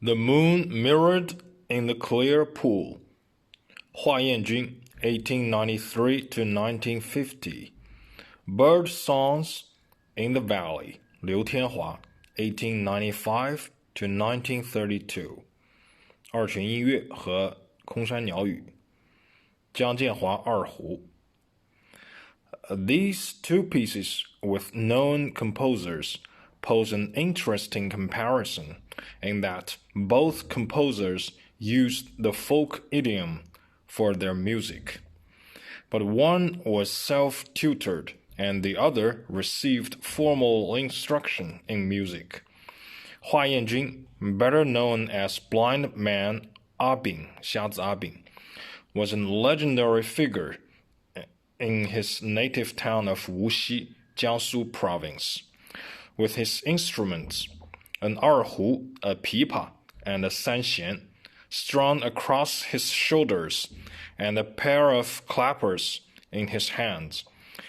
The moon mirrored in the clear pool. 华彦钧 1893 to 1950. Bird songs in the valley. 刘天华 1895 to 1932. 二泉映月和空山鸟语。江建华二胡。These two pieces with known composers pose an interesting comparison in that both composers used the folk idiom for their music, but one was self-tutored and the other received formal instruction in music. 华彦钧, better known as blind man 阿炳, 瞎子阿炳, was a legendary figure in his native town of Wuxi, Jiangsu province. With his instruments, an erhu, a pipa, and a sanxian, strung across his shoulders, and a pair of clappers in his hands,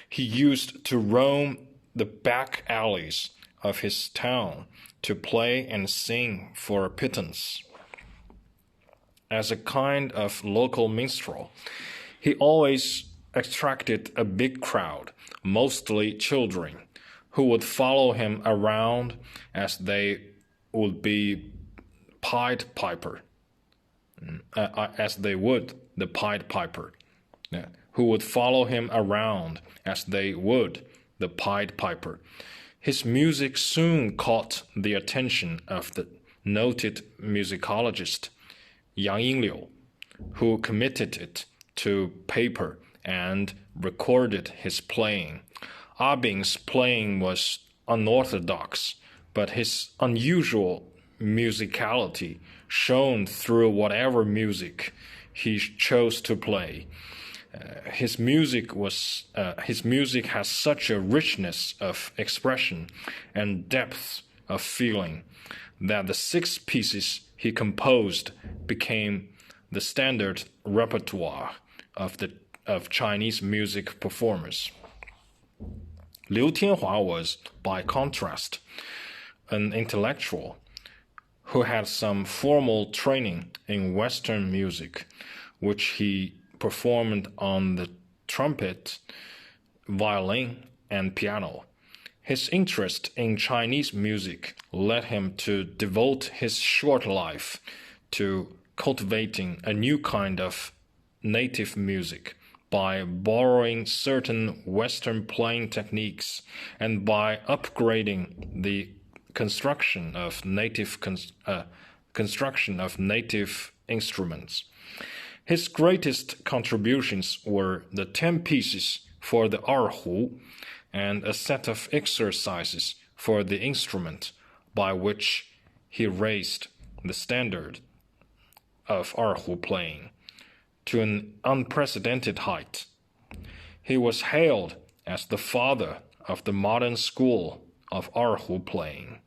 he used to roam the back alleys of his town to play and sing for a pittance. As a kind of local minstrel, he always attracted a big crowd, mostly children, who would follow him around as they would be Pied Piper, the Pied Piper, who would follow him around as they would the Pied Piper. His music soon caught the attention of the noted musicologist Yang Yingliu, who committed it to paper and recorded his playing. Ah Bing's playing was unorthodox, but his unusual musicality shone through whatever music he chose to play. His music has such a richness of expression and depth of feeling that the 6 pieces he composed became the standard repertoire of Chinese music performers. Liu Tianhua was, by contrast, an intellectual who had some formal training in Western music, which he performed on the trumpet, violin, and piano. His interest in Chinese music led him to devote his short life to cultivating a new kind of native music by borrowing certain Western playing techniques and by upgrading the construction of native instruments. His greatest contributions were the 10 pieces for the erhu and a set of exercises for the instrument by which he raised the standard of erhu playing to an unprecedented height. He was hailed as the father of the modern school of erhu playing.